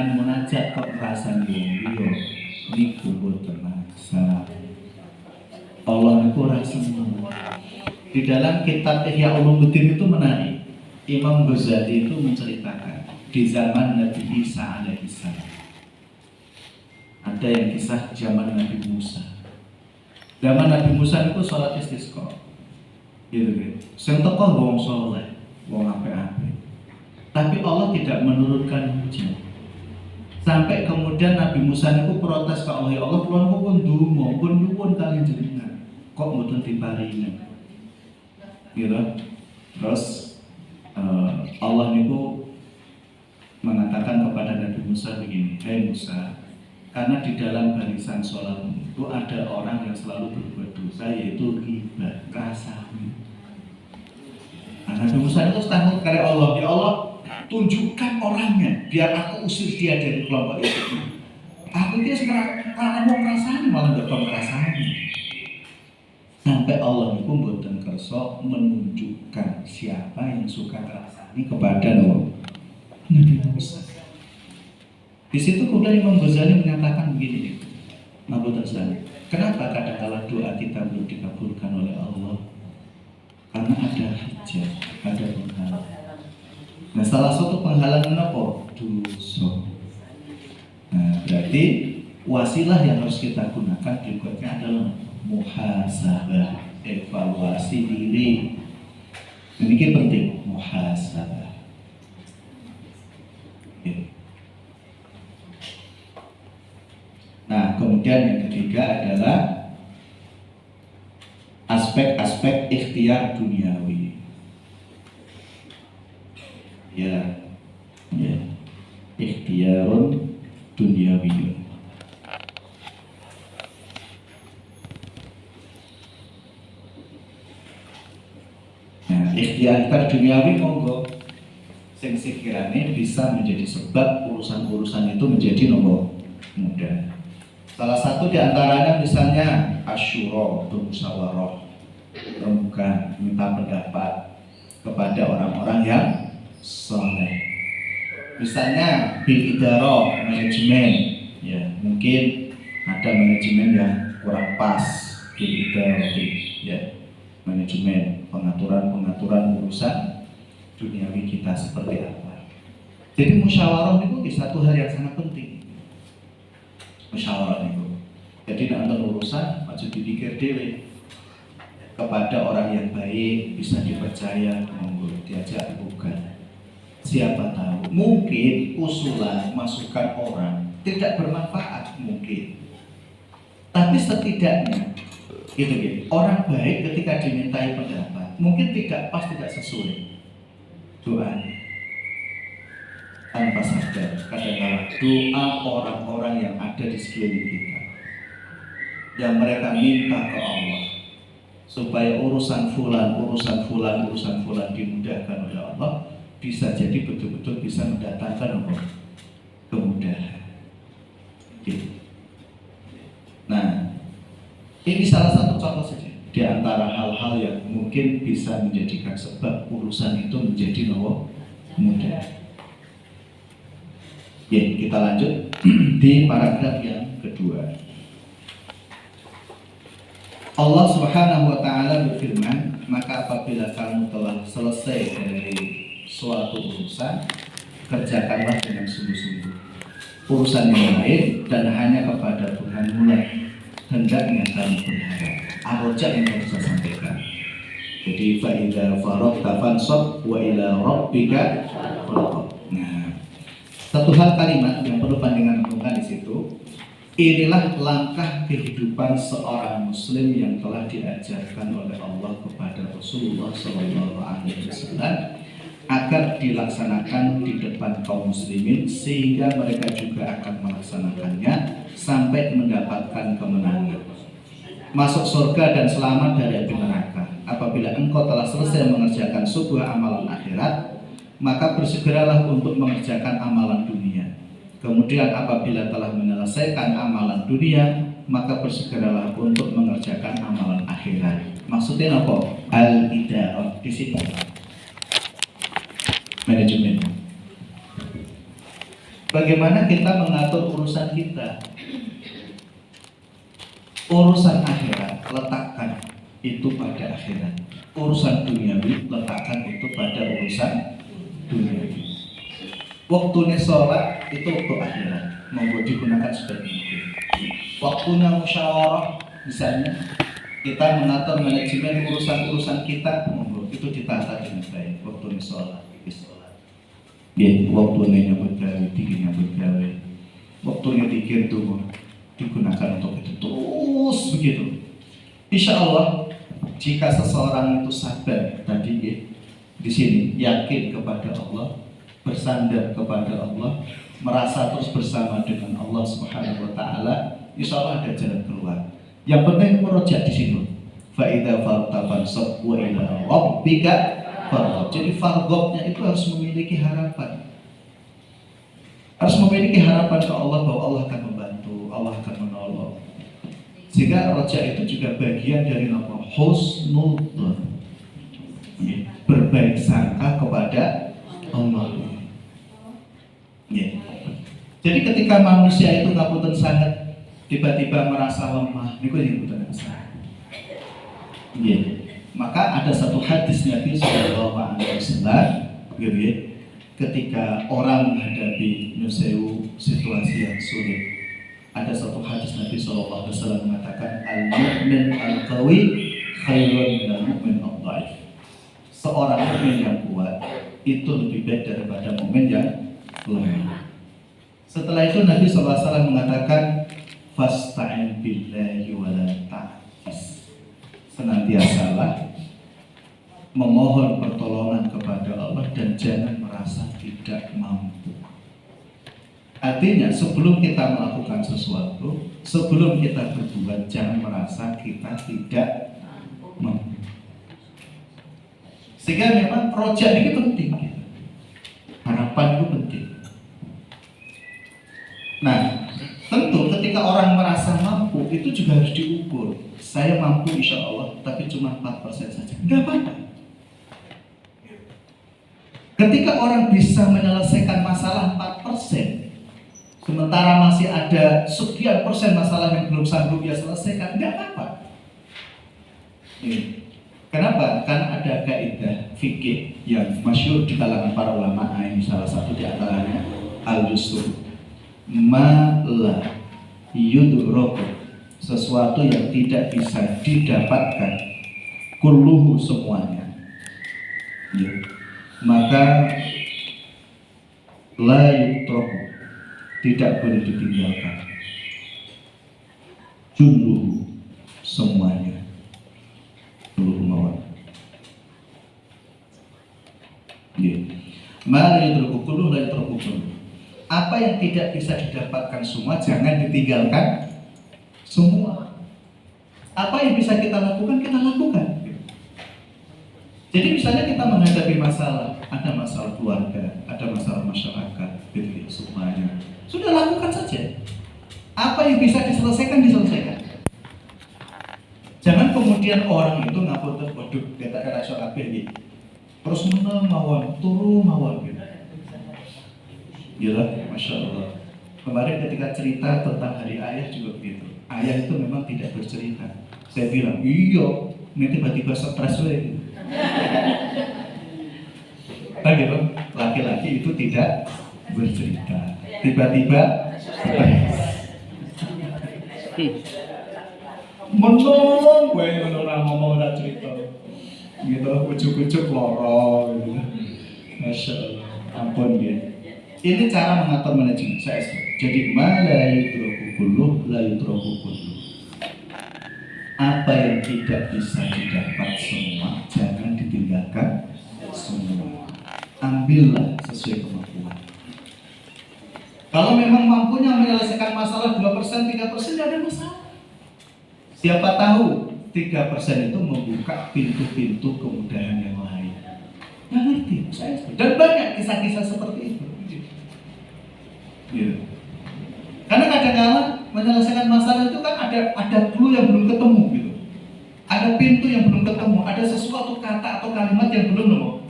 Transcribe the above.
jenengan munajat kok ngerasan yo niku boten maksa. Allah niku rasanya. Di dalam kitab Ihya Ulumuddin itu menarik. Imam Ghazali itu menceritakan di zaman Nabi Isa alaihissalam. Ada yang kisah zaman Nabi Musa. Zaman Nabi Musa itu sholat istisqa. Gitu kan. Sing teko wong saleh, wong apik-apik. Tapi Allah tidak menurunkan hujan. Sampai kemudian Nabi Musa itu protes ke Allah, ya Allah, kula niku pun ndonga, pun nyuwun kalian jenengan. Kok mboten diparingi? Gitu. Terus Allah niku mengatakan kepada Nabi Musa begini, "Hai Musa, karena di dalam barisan sholatmu itu ada orang yang selalu berbuat dosa, yaitu ghibah, rasami." Nah, Nabi Musa itu takut kepada Allah, ya Allah, tunjukkan orangnya biar aku usir dia dari kelompok itu. Aku ini sekarang karena mau ngerasani malah gak mau ngerasani. Sampai Allah itu mboten kersa menunjukkan siapa yang suka ngerasani kepada Nabi Musa. Di situ kemudian Imam Ghazali menyatakan begini, Nabi Musa, kenapa kadang-kala doa kita belum dikabulkan oleh Allah? Karena ada hijab, ada penghalang. Nah, salah satu penghalangan apa? Dosa. Nah, berarti wasilah yang harus kita gunakan berikutnya adalah muhasabah, evaluasi diri. Ini penting, muhasabah. Nah, kemudian yang ketiga adalah aspek-aspek ikhtiar duniawi. Ya, ikhtiarun duniawi. Nah, ikhtiar duniawi monggo sing sekiranya bisa menjadi sebab urusan-urusan itu menjadi mudah. Salah satu di antaranya misalnya asyura, bermusyawarah, rembukan, minta pendapat kepada orang-orang yang saleh. Misalnya bil idarah, manajemen, ya mungkin ada manajemen yang kurang pas bil idarah, ya manajemen, pengaturan urusan duniawi kita seperti apa. Jadi musyawarah itu satu hal yang sangat penting. Musyawarah itu. Jadi nonton urusan maju dipikir dewe kepada orang yang baik, bisa dipercaya, monggo diajak bukan. Siapa tahu mungkin usulan masukan orang tidak bermanfaat mungkin. Tapi setidaknya gitu. Orang baik ketika dimintai pendapat mungkin tidak pas, tidak sesuai doanya. Tanpa sadar kadang-kadang doa orang-orang yang ada di sekeliling kita yang mereka minta ke Allah supaya urusan fulan dimudahkan oleh Allah, bisa jadi betul-betul bisa mendatangkan kemudahan. Gitu. Nah, ini salah satu contoh saja di antara hal-hal yang mungkin bisa menjadikan sebab urusan itu menjadi mudah. Ya, kita lanjut di paragraf yang kedua. Allah Subhanahu wa taala berfirman, maka apabila kamu telah selesai dari suatu urusan, kerjakanlah dengan sungguh-sungguh urusan yang lain dan hanya kepada Tuhan mulai hendaknya kamu berharap. Arojak yang harus saya sampaikan. Jadi fa idza faragta fansab wa ila rabbika farghab. Nah, satu hal kalimat yang perlu pandangan renungan di situ. Inilah langkah kehidupan seorang muslim yang telah diajarkan oleh Allah kepada Rasulullah SAW agar dilaksanakan di depan kaum muslimin sehingga mereka juga akan melaksanakannya sampai mendapatkan kemenangan, masuk surga dan selamat dari api neraka. Apabila engkau telah selesai mengerjakan sebuah amalan akhirat, maka bersegeralah untuk mengerjakan amalan dunia. Kemudian apabila telah menyelesaikan amalan dunia, maka bersegeralah untuk mengerjakan amalan akhirat. Maksudnya apa? Al-idarah di situ. Manajemen. Bagaimana kita mengatur urusan kita? Urusan akhirat letakkan itu pada akhirat. Urusan duniawi letakkan itu pada urusan duniawi. Waktunya sholat itu waktu akhirat, monggo digunakan sebaik mungkin. Waktunya musyawarah, misalnya kita mengatur manajemen urusan-urusan kita, monggo itu ditata dengan baik. Waktunya sholat. Ya, waktunya nyambut gawe, tinggi nyambut gawe. Waktunya dikir tuh digunakan untuk itu terus begitu. Insya Allah, jika seseorang itu sabar tadi ya, di sini yakin kepada Allah, bersandar kepada Allah, merasa terus bersama dengan Allah Subhanahu Wa Taala, insya Allah ada jalan keluar. Yang penting merojak di situ. Fa'idha farta fansab wa ila rabbika. Jadi fargobnya itu harus memiliki harapan. Harus memiliki harapan ke Allah bahwa Allah akan membantu, Allah akan menolong. Sehingga rojak itu juga bagian dari nama husnul dzan. Berbaik sangka kepada Allah. Jadi ketika manusia itu ngapunten sangat tiba-tiba merasa lemah, niku yang bukan kesalahan. Maka ada satu hadis Nabi Sallallahu Alaihi Wasallam, ketika orang menghadapi situasi yang sulit, ada satu hadis Nabi Sallallahu Alaihi Wasallam mengatakan al-mu'min al-qawi khairun minal mu'min al-dhaif. Seorang mukmin yang kuat itu lebih baik daripada mukmin yang lemah. Setelah itu Nabi Sallallahu Alaihi Wasallam mengatakan fasta'in billahi wa la ta'jis. Senantiasalah memohon pertolongan kepada Allah dan jangan merasa tidak mampu. Artinya sebelum kita melakukan sesuatu, sebelum kita berbuat, jangan merasa kita tidak mampu. Sehingga memang proyek ini penting, harapan itu penting. Nah, tentu ketika orang merasa mampu itu juga harus diukur. Saya mampu insya Allah, tapi cuma 4% saja. Enggak apa-apa. Ketika orang bisa menyelesaikan masalah 4%, sementara masih ada sekian persen masalah yang belum sanggup dia selesaikan, enggak apa-apa. Kenapa? Karena ada kaidah fikih yang masyhur di kalangan para ulama. Ini salah satu di antaranya al-yusru. Ma la yudroku, sesuatu yang tidak bisa didapatkan kulluhu semuanya, maka la yudroku, tidak boleh ditinggalkan julluhu semuanya. Julluhu mawar ma la yudroku kulluhu la yudroku kulluhu. Apa yang tidak bisa didapatkan semua, jangan ditinggalkan semua. Apa yang bisa kita lakukan, kita lakukan. Jadi misalnya kita menghadapi masalah, ada masalah keluarga, ada masalah masyarakat, gitu, semuanya. Sudah lakukan saja. Apa yang bisa diselesaikan, diselesaikan. Jangan kemudian orang itu ngapunten, waduh, kita era kabeh terus menang mawon, turu mawon gitu. Gila, Masya Allah. Kemarin ketika cerita tentang hari ayah juga begitu. Ayah itu memang tidak bercerita. Saya bilang, iya, ini tiba-tiba stres we. Nah gitu, laki-laki itu tidak bercerita. Tiba-tiba stres. Menung, gue orang ngomong dan cerita. Gitu, ujuk-ujuk loro gitu. Masya Allah, ampun dia. Ini cara mengatur manajemen saya. Jadi la yudraku kulluh, la yudraku kulluh. Apa yang tidak bisa didapat semua, jangan ditinggalkan semua. Ambillah sesuai kemampuan. Kalau memang mampunya menyelesaikan masalah 2%, 3%, tidak ada masalah. Siapa tahu 3% itu membuka pintu-pintu kemudahan yang lain. Nggak ngerti, saya. Dan banyak kisah-kisah seperti itu. Gitu. Karena kadang-kadang menyelesaikan masalah itu kan ada clue yang belum ketemu gitu. Ada pintu yang belum ketemu, ada sesuatu kata atau kalimat yang belum nemu.